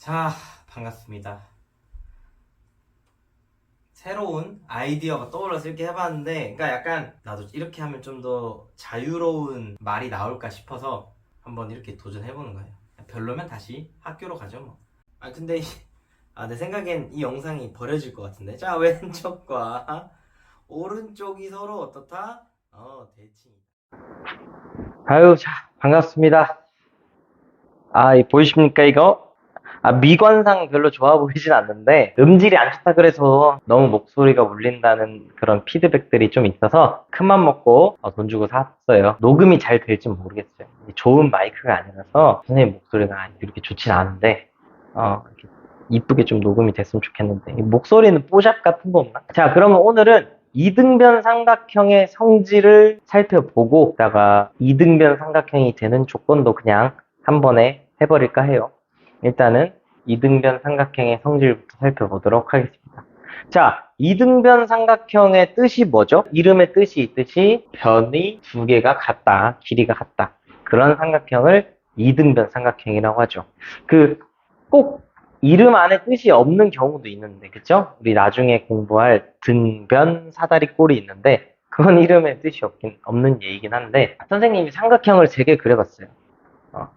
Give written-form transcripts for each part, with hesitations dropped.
자, 반갑습니다. 새로운 아이디어가 떠올라서 이렇게 해봤는데, 그러니까 약간 나도 이렇게 하면 좀 더 자유로운 말이 나올까 싶어서 한번 이렇게 도전해보는 거예요. 별로면 다시 학교로 가죠 뭐. 근데 내 생각엔 이 영상이 버려질 것 같은데. 자, 왼쪽과 오른쪽이 서로 어떻다? 대칭. 아유, 자, 반갑습니다. 보이십니까 이거? 미관상 별로 좋아 보이진 않는데 음질이 안 좋다 그래서 너무 목소리가 울린다는 그런 피드백들이 좀 있어서 큰맘 먹고 돈 주고 샀어요. 녹음이 잘 될지 모르겠어요. 좋은 마이크가 아니라서 선생님 목소리가 이렇게 좋진 않은데 이렇게 이쁘게 좀 녹음이 됐으면 좋겠는데 목소리는 뽀샵 같은 거 없나? 자, 그러면 오늘은 이등변 삼각형의 성질을 살펴보고 다가 이등변 삼각형이 되는 조건도 그냥 한 번에 해버릴까 해요. 일단은 이등변 삼각형의 성질부터 살펴보도록 하겠습니다. 자, 이등변 삼각형의 뜻이 뭐죠? 이름의 뜻이 있듯이 변이 두 개가 같다, 길이가 같다. 그런 삼각형을 이등변 삼각형이라고 하죠. 꼭 이름 안에 뜻이 없는 경우도 있는데, 그쵸? 우리 나중에 공부할 등변 사다리꼴이 있는데, 그건 이름에 뜻이 없는 얘기긴 한데, 선생님이 삼각형을 3개 그려봤어요.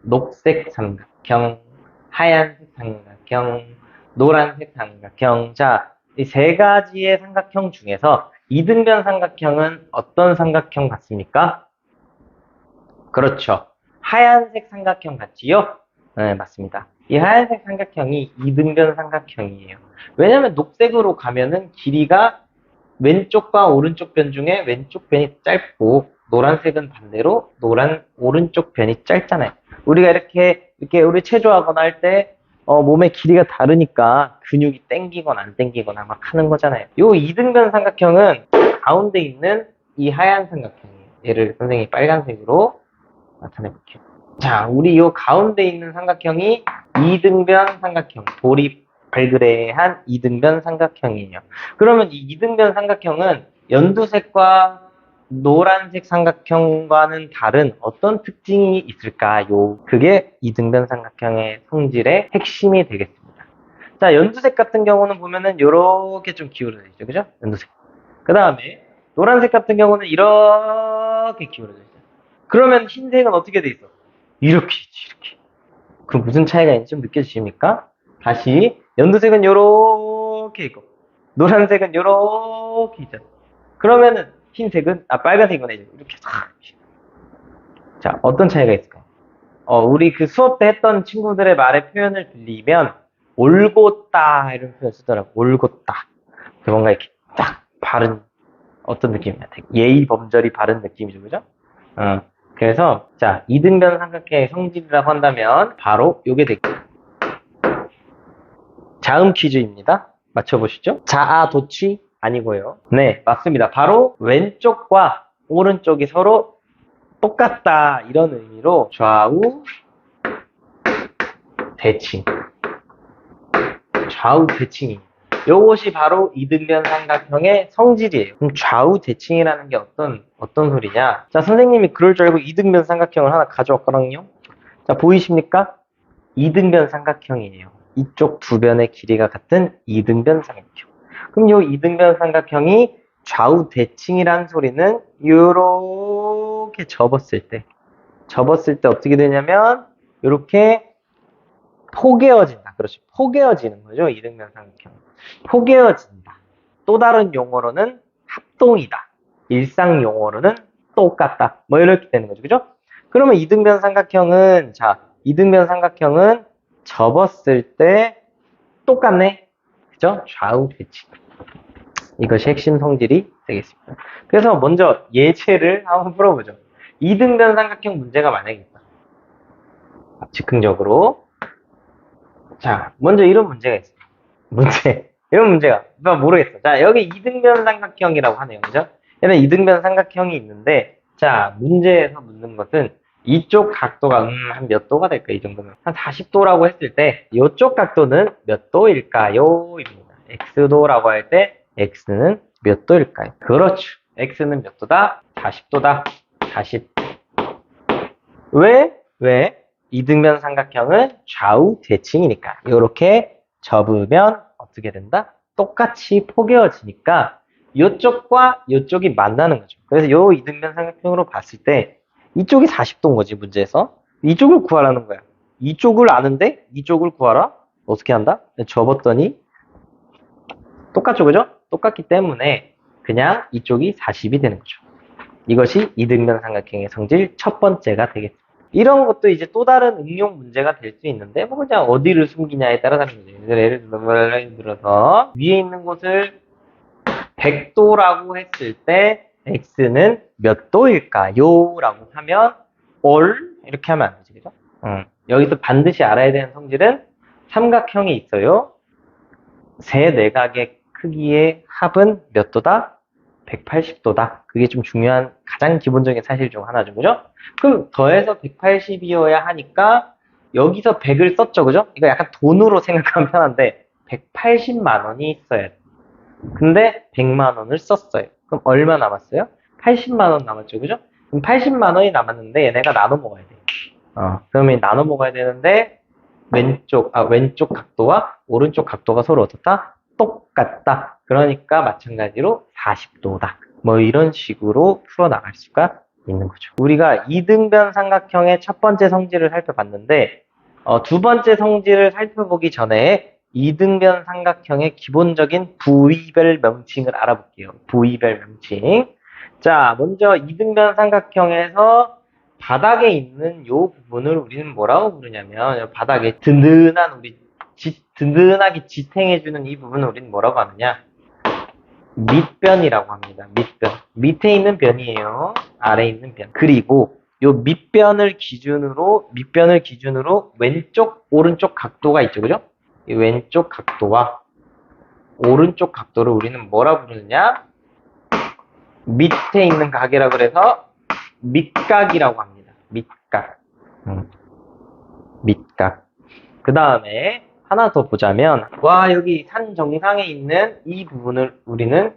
녹색 삼각형, 하얀색 삼각형, 노란색 삼각형. 자, 이 3가지의 삼각형 중에서 이등변 삼각형은 어떤 삼각형 같습니까? 그렇죠. 하얀색 삼각형 같지요? 네, 맞습니다. 이 하얀색 삼각형이 이등변 삼각형이에요. 왜냐면 녹색으로 가면은 길이가 왼쪽과 오른쪽 변 중에 왼쪽 변이 짧고 노란색은 반대로 오른쪽 변이 짧잖아요. 우리가 이렇게 우리 체조하거나 할 때 몸의 길이가 다르니까 근육이 땡기거나 안 땡기거나 막 하는 거잖아요. 요 이등변 삼각형은 가운데 있는 이 하얀 삼각형이에요. 얘를 선생님이 빨간색으로 나타내 볼게요. 자, 우리 요 가운데 있는 삼각형이 이등변 삼각형, 볼이 발그레한 이등변 삼각형이에요. 그러면 이 이등변 삼각형은 연두색과 노란색 삼각형과는 다른 어떤 특징이 있을까요? 그게 이등변 삼각형의 성질의 핵심이 되겠습니다. 자, 연두색 같은 경우는 보면은 요렇게 좀 기울어져 있죠. 그죠? 연두색. 그 다음에 노란색 같은 경우는 이렇게 기울어져 있어요. 그러면 흰색은 어떻게 돼 있어? 이렇게 있지, 이렇게. 그럼 무슨 차이가 있는지 좀 느껴지십니까? 다시 연두색은 요렇게 있고 노란색은 요렇게 있잖아. 그러면은 흰색은 빨간색은 이렇게 싹. 자, 어떤 차이가 있을까요? 우리 수업 때 했던 친구들의 말의 표현을 빌리면 올곧다 이런 표현 쓰더라고. 올곧다. 뭔가 이렇게 딱 바른 어떤 느낌이야? 되게 예의 범절이 바른 느낌이죠, 그죠? 그래서 자, 이등변 삼각형의 성질이라고 한다면 바로 요게 되겠죠. 자음 퀴즈입니다. 맞춰보시죠. 자아도취 아니고요. 네, 맞습니다. 바로 왼쪽과 오른쪽이 서로 똑같다 이런 의미로 좌우 대칭. 좌우 대칭입니다. 요것이 바로 이등변 삼각형의 성질이에요. 그럼 좌우 대칭이라는 게 어떤 소리냐? 자, 선생님이 그럴 줄 알고 이등변 삼각형을 하나 가져왔거든요. 자, 보이십니까? 이등변 삼각형이에요. 이쪽 두 변의 길이가 같은 이등변 삼각형. 그럼 요 이등변 삼각형이 좌우 대칭이라는 소리는 요렇게 접었을 때 어떻게 되냐면 요렇게 포개어진다. 그렇죠. 포개어지는 거죠. 이등변 삼각형. 포개어진다. 또 다른 용어로는 합동이다. 일상 용어로는 똑같다. 뭐 이렇게 되는 거죠. 그죠? 그러면 이등변 삼각형은 이등변 삼각형은 접었을 때 똑같네. 그죠? 좌우 대칭. 이것이 핵심 성질이 되겠습니다. 그래서 먼저 예제를 한번 풀어보죠. 이등변 삼각형 문제가 만약에 있다. 즉흥적으로. 자, 먼저 이런 문제가 있어요. 이런 문제가. 모르겠어. 자, 여기 이등변 삼각형이라고 하네요. 그죠? 얘는 이등변 삼각형이 있는데, 자, 문제에서 묻는 것은 이쪽 각도가 한 몇 도가 될까? 이 정도면 한 40도라고 했을 때 이쪽 각도는 몇 도일까요? 입니다. x도라고 할 때 x는 몇 도일까요? 그렇죠. x는 몇 도다? 40도다. 40. 왜? 이등변 삼각형은 좌우 대칭이니까 이렇게 접으면 어떻게 된다? 똑같이 포개어지니까 이쪽과 이쪽이 만나는 거죠. 그래서 이 이등변 삼각형으로 봤을 때 이쪽이 40도인 거지, 문제에서. 이쪽을 구하라는 거야. 이쪽을 아는데 이쪽을 구하라? 어떻게 한다? 접었더니 똑같죠, 그죠? 똑같기 때문에 그냥 이쪽이 40이 되는 거죠. 이것이 이등변 삼각형의 성질 첫 번째가 되겠습니다. 이런 것도 이제 또 다른 응용 문제가 될 수 있는데, 뭐 그냥 어디를 숨기냐에 따라 다른 거죠. 예를 들어서 위에 있는 곳을 100도라고 했을 때 x는 몇 도일까요? 라고 하면 all 이렇게 하면 안 되지, 그죠? 여기서 반드시 알아야 되는 성질은 삼각형이 있어요. 세 내각의 크기의 합은 몇 도다? 180도다. 그게 좀 중요한 가장 기본적인 사실 중 하나죠. 그죠? 그럼 더해서 180이어야 하니까 여기서 100을 썼죠. 그죠? 이거 약간 돈으로 생각하면 편한데 180만 원이 있어야 돼. 근데 100만 원을 썼어요. 그럼 얼마 남았어요? 80만 원 남았죠. 그죠? 그럼 80만 원이 남았는데 얘네가 나눠 먹어야 돼. 그러면 나눠 먹어야 되는데 왼쪽 각도와 오른쪽 각도가 서로 어떻다? 똑같다. 그러니까 마찬가지로 40도다. 뭐 이런 식으로 풀어나갈 수가 있는 거죠. 우리가 이등변 삼각형의 첫 번째 성질을 살펴봤는데 두 번째 성질을 살펴보기 전에 이등변 삼각형의 기본적인 부위별 명칭을 알아볼게요. 부위별 명칭. 자, 먼저 이등변 삼각형에서 바닥에 있는 이 부분을 우리는 뭐라고 부르냐면 바닥에 든든하게 지탱해주는 이 부분을 우리는 뭐라고 하느냐? 밑변이라고 합니다. 밑변. 밑에 있는 변이에요. 아래에 있는 변. 그리고 요 밑변을 기준으로 왼쪽, 오른쪽 각도가 있죠. 그죠? 이 왼쪽 각도와 오른쪽 각도를 우리는 뭐라 부르느냐? 밑에 있는 각이라 그래서 밑각이라고 합니다. 밑각. 밑각. 그 다음에 하나 더 보자면 여기 산 정상에 있는 이 부분을 우리는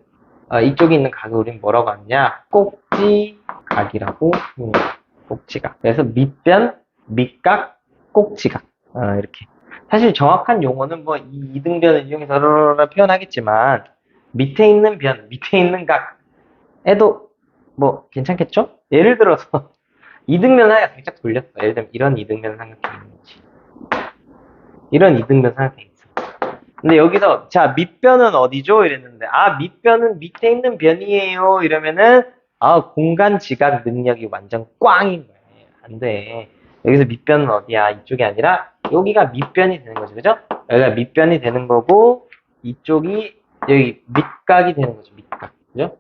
이쪽에 있는 각을 우리는 뭐라고 하느냐? 꼭지각이라고 합니다. 꼭지각. 그래서 밑변, 밑각, 꼭지각. 이렇게. 사실 정확한 용어는 뭐 이 이등변을 이용해서 표현하겠지만 밑에 있는 변, 밑에 있는 각에도 뭐 괜찮겠죠? 예를 들어서 이등변을 하나 살짝 돌렸어. 예를 들면 이런 이등변 삼각형이 있는지. 이런 이등변 삼각형이 있어. 근데 여기서 자 밑변은 어디죠? 이랬는데 밑변은 밑에 있는 변이에요. 이러면은 공간 지각 능력이 완전 꽝인 거야. 안 돼. 여기서 밑변은 어디야? 이쪽이 아니라 여기가 밑변이 되는 거죠. 그죠? 여기가 밑변이 되는 거고 이쪽이 여기 밑각이 되는 거죠. 밑각. 그죠?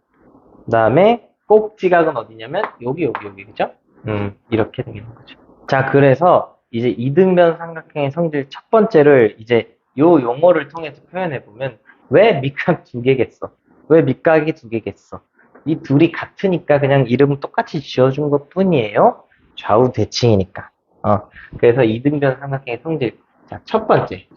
그 다음에 꼭지각은 어디냐면 여기 그죠? 이렇게 되는 거죠. 자, 그래서 이제 이등변 삼각형의 성질 첫 번째를 이제 요 용어를 통해서 표현해 보면 왜 밑각 두 개겠어? 왜 밑각이 두 개겠어? 이 둘이 같으니까 그냥 이름을 똑같이 지어준 것 뿐이에요. 좌우 대칭이니까. 그래서 이등변 삼각형의 성질. 자, 첫 번째.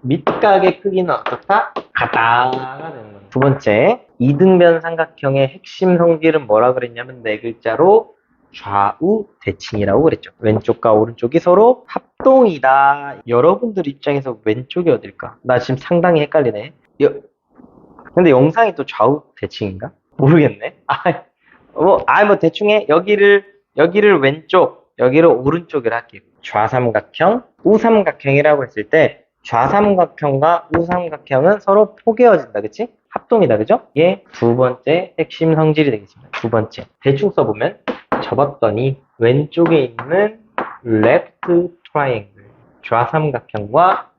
밑각의 크기는 어떻다? 같다가 되는 거예요. 두 번째. 이등변 삼각형의 핵심 성질은 뭐라 그랬냐면 네 글자로 좌우 대칭이라고 그랬죠. 왼쪽과 오른쪽이 서로 합동이다. 여러분들 입장에서 왼쪽이 어딜까? 나 지금 상당히 헷갈리네. 근데 영상이 또 좌우 대칭인가? 모르겠네. 뭐 대충 해. 여기를 왼쪽, 여기를 오른쪽을 할게요. 좌삼각형, 우삼각형이라고 했을 때 좌삼각형과 우삼각형은 서로 포개어진다. 그치? 합동이다. 그죠? 이게 두 번째 핵심 성질이 되겠습니다. 두 번째. 대충 써보면 접었더니 왼쪽에 있는 left triangle 좌삼각형과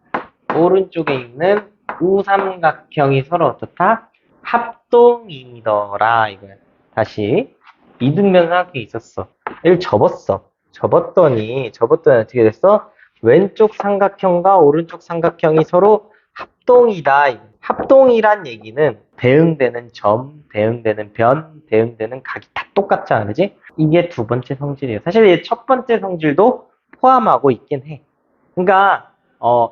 오른쪽에 있는 우삼각형이 서로 어떻다? 합동이더라 이거야. 다시 이등변 삼각형이 있었어. 얘를 접었더니 어떻게 됐어? 왼쪽 삼각형과 오른쪽 삼각형이 서로 합동이다. 합동이란 얘기는 대응되는 점, 대응되는 변, 대응되는 각이 다 똑같잖아, 그지? 이게 두 번째 성질이에요. 사실 이 첫 번째 성질도 포함하고 있긴 해. 그러니까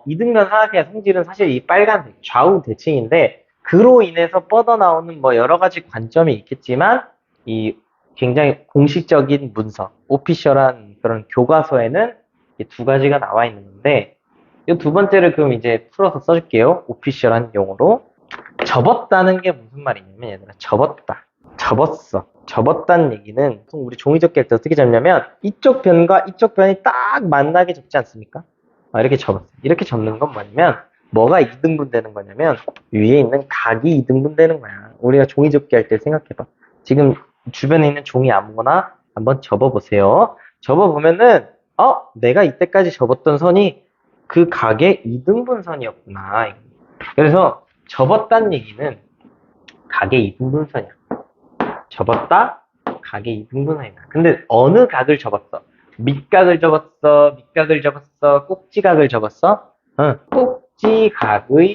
이등변 삼각형의 성질은 사실 이 빨간색 좌우 대칭인데 그로 인해서 뻗어나오는 뭐 여러 가지 관점이 있겠지만 이 굉장히 공식적인 문서, 오피셜한 그런 교과서에는 이 두 가지가 나와 있는 건데, 이 두 번째를 그럼 이제 풀어서 써줄게요. 오피셜한 용어로. 접었다는 게 무슨 말이냐면, 얘들아, 접었다. 접었어. 접었다는 얘기는, 보통 우리 종이접기 할 때 어떻게 접냐면, 이쪽 변과 이쪽 변이 딱 만나게 접지 않습니까? 이렇게 접었어. 이렇게 접는 건 뭐냐면, 뭐가 이등분 되는 거냐면, 위에 있는 각이 이등분 되는 거야. 우리가 종이접기 할 때 생각해봐. 지금 주변에 있는 종이 아무거나 한번 접어보세요. 접어보면은, 내가 이때까지 접었던 선이 그 각의 이등분선이었구나. 그래서 접었다는 얘기는 각의 이등분선이야. 접었다, 각의 이등분선이다. 근데 어느 각을 접었어? 밑각을 접었어, 밑각을 접었어, 꼭지각을 접었어? 꼭지각의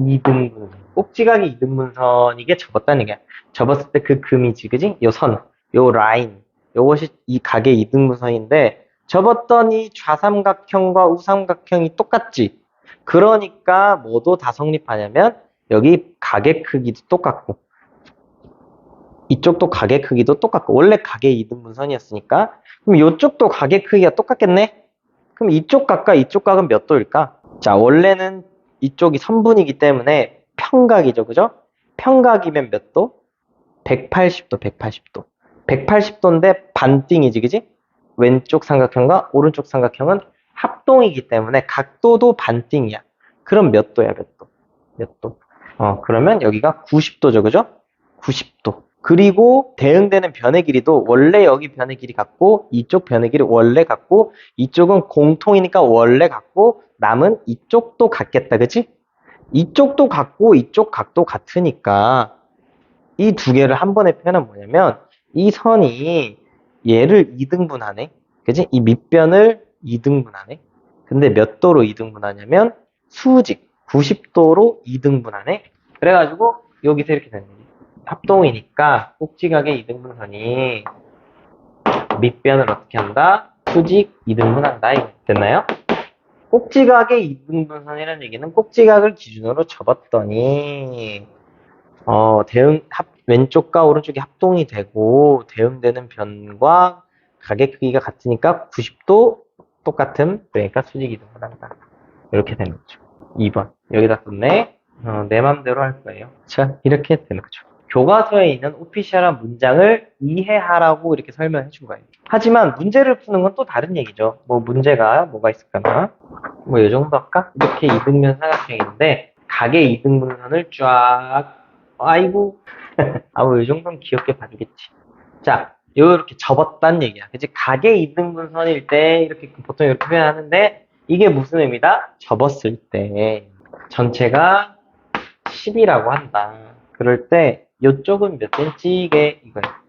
이등분선. 꼭지각의 이등분선이게 접었다는 얘기야. 접었을 때 그 금이지, 그지? 요 선, 요 라인, 요것이 이 각의 이등분선인데, 접었더니 좌삼각형과 우삼각형이 똑같지. 그러니까 뭐도 다 성립하냐면, 여기 각의 크기도 똑같고, 이쪽도 각의 크기도 똑같고, 원래 각의 이등분선이었으니까, 그럼 이쪽도 각의 크기가 똑같겠네? 그럼 이쪽 각과 이쪽 각은 몇 도일까? 자, 원래는 이쪽이 선분이기 때문에 평각이죠, 그죠? 평각이면 몇 도? 180도, 180도. 180도인데 반띵이지, 그지? 왼쪽 삼각형과 오른쪽 삼각형은 합동이기 때문에 각도도 반띵이야. 그럼 몇 도야, 몇 도? 몇 도? 그러면 여기가 90도죠, 그죠? 90도. 그리고 대응되는 변의 길이도 원래 여기 변의 길이 같고 이쪽 변의 길이 원래 같고 이쪽은 공통이니까 원래 같고 남은 이쪽도 같겠다, 그치? 이쪽도 같고 이쪽 각도 같으니까 이 두 개를 한 번에 표현하면 뭐냐면 이 선이 얘를 2등분하네. 그치? 이 밑변을 2등분하네. 근데 몇 도로 2등분하냐면 수직 90도로 2등분하네. 그래가지고 여기서 이렇게 되는 거지. 합동이니까 꼭지각의 2등분선이 밑변을 어떻게 한다? 수직 2등분한다. 됐나요? 꼭지각의 2등분선이라는 얘기는 꼭지각을 기준으로 접었더니 왼쪽과 오른쪽이 합동이 되고 대응되는 변과 각의 크기가 같으니까 90도 똑같음. 그러니까 수직 2등분한다. 이렇게 되는 거죠. 2번 여기다 썼네. 내 맘대로 할 거예요. 자, 이렇게 되는 거죠. 교과서에 있는 오피셜한 문장을 이해하라고 이렇게 설명해 준 거예요. 하지만 문제를 푸는 건 또 다른 얘기죠. 뭐 문제가 뭐가 있을까나? 뭐 이 정도 할까? 이렇게 이등변 삼각형인데 각의 이등분선을 쫙 아이고 뭐 이 정도는 귀엽게 봐주겠지. 자, 이렇게 접었단 얘기야. 그치? 각의 이등분선일 때 이렇게 보통 이렇게 표현하는데 이게 무슨 의미다? 접었을 때 전체가 10이라고 한다. 그럴 때 이쪽은 몇 cm게 이거야.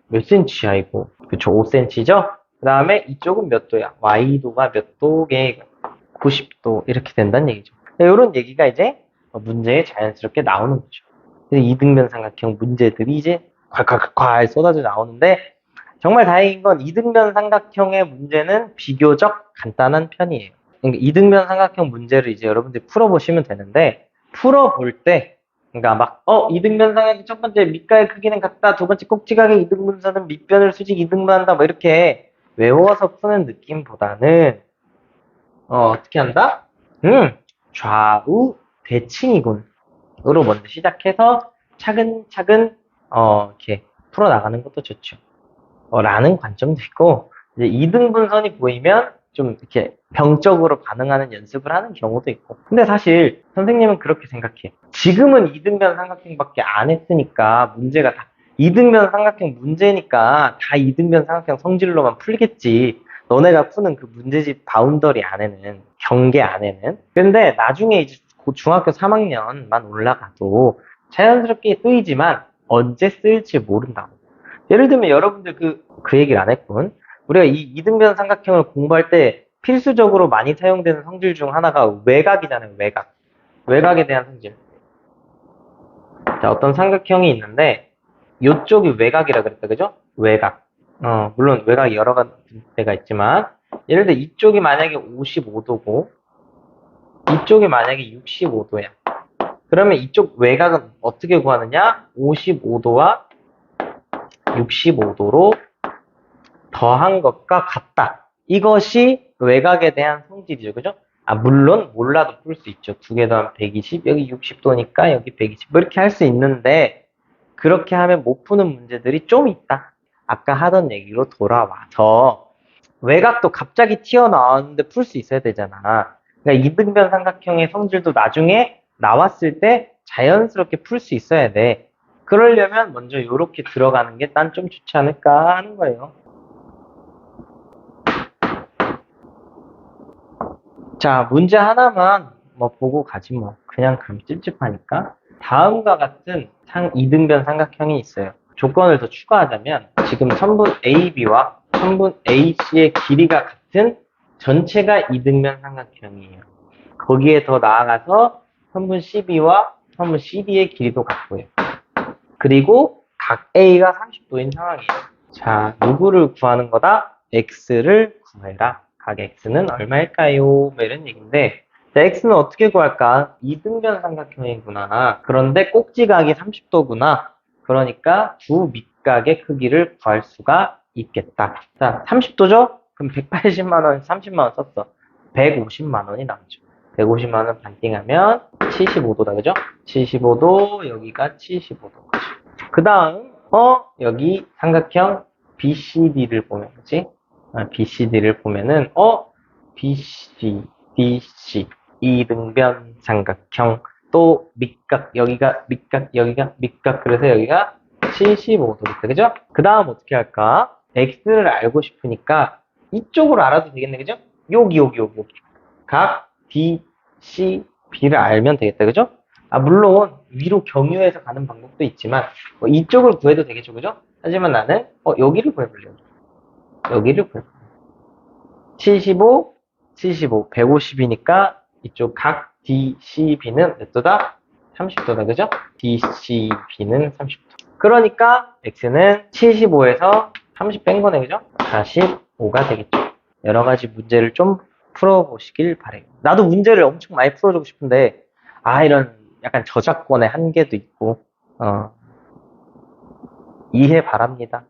몇 cm야 이거. 그쵸? 5cm죠? 그 다음에 이쪽은 몇 도야? y도가 몇 도게? 90도 이렇게 된다는 얘기죠. 이런 얘기가 이제 문제에 자연스럽게 나오는 거죠. 이등변 삼각형 문제들이 이제 콸콸콸 쏟아져 나오는데 정말 다행인 건 이등변 삼각형의 문제는 비교적 간단한 편이에요. 그러니까 이등변 삼각형 문제를 이제 여러분들이 풀어보시면 되는데 풀어볼 때 그러니까 막 이등변 삼각형 첫 번째 밑가의 크기는 같다. 두 번째 꼭지각의 이등분선은 밑변을 수직 이등분한다. 뭐 이렇게 외워서 푸는 느낌보다는 어떻게 한다? 좌우 대칭이군으로 먼저 시작해서 차근차근 이렇게 풀어나가는 것도 좋죠. 라는 관점도 있고 이제 이등분선이 보이면 좀 이렇게 병적으로 반응하는 연습을 하는 경우도 있고. 근데 사실 선생님은 그렇게 생각해. 지금은 이등변 삼각형밖에 안 했으니까 문제가 다 이등변 삼각형 문제니까 다 이등변 삼각형 성질로만 풀겠지. 너네가 푸는 그 문제집 바운더리 안에는 경계 안에는. 근데 나중에 이제 중학교 3학년만 올라가도 자연스럽게 쓰이지만 언제 쓰일지 모른다고. 예를 들면 여러분들 그 얘기를 안 했군. 우리가 이 이등변 삼각형을 공부할 때 필수적으로 많이 사용되는 성질 중 하나가 외곽이잖아요. 외곽. 외곽에 대한 성질. 자, 어떤 삼각형이 있는데 이쪽이 외곽이라 그랬다. 그죠? 외곽. 물론 외곽이 여러 가지가 있지만 예를 들어 이쪽이 만약에 55도고 이쪽이 만약에 65도야. 그러면 이쪽 외곽은 어떻게 구하느냐? 55도와 65도로 더한 것과 같다. 이것이 외곽에 대한 성질이죠. 그죠? 물론 몰라도 풀 수 있죠. 두 개 더하면 120, 여기 60도니까 여기 120. 뭐 이렇게 할 수 있는데, 그렇게 하면 못 푸는 문제들이 좀 있다. 아까 하던 얘기로 돌아와서, 외곽도 갑자기 튀어나왔는데 풀 수 있어야 되잖아. 그러니까 이등변 삼각형의 성질도 나중에 나왔을 때 자연스럽게 풀 수 있어야 돼. 그러려면 먼저 이렇게 들어가는 게 난 좀 좋지 않을까 하는 거예요. 자, 문제 하나만 뭐 보고 가지 뭐. 그냥 그럼 찝찝하니까. 다음과 같은 이등변 삼각형이 있어요. 조건을 더 추가하자면 지금 선분 AB와 선분 AC의 길이가 같은 전체가 이등변 삼각형이에요. 거기에 더 나아가서 선분 CB와 선분 CD의 길이도 같고요. 그리고 각 A가 30도인 상황이에요. 자, 누구를 구하는 거다? X를 구해라. 각 X는 얼마일까요? 뭐 이런 얘기인데, 자, X는 어떻게 구할까? 이등변 삼각형이구나. 그런데 꼭지각이 30도구나. 그러니까 두 밑각의 크기를 구할 수가 있겠다. 자, 30도죠? 그럼 180만 원에서 30만 원 썼어. 150만 원이 남죠. 150만 원 반띵하면 75도다, 그죠? 75도, 여기가 75도. 그 다음, 여기 삼각형 BCD를 보면, 그지? BCD를 보면은, BC, DC, 이등변 삼각형, 또 밑각, 여기가 밑각, 여기가 밑각, 그래서 여기가 75도겠다, 그죠? 그 다음 어떻게 할까? X를 알고 싶으니까 이쪽으로 알아도 되겠네, 그죠? 여기. 각 D, C, B를 알면 되겠다, 그죠? 물론 위로 경유해서 가는 방법도 있지만 이쪽을 구해도 되겠죠, 그죠? 하지만 나는 여기를 구해보려고. 여기를 구해보려고. 75, 75, 150이니까 이쪽 각 DCB는 몇 도다? 30도다, 그죠? DCB는 30도. 그러니까 X는 75에서 30 뺀 거네, 그죠? 45가 되겠죠. 여러 가지 문제를 좀 풀어보시길 바래요. 나도 문제를 엄청 많이 풀어주고 싶은데, 이런 약간 저작권의 한계도 있고, 이해 바랍니다.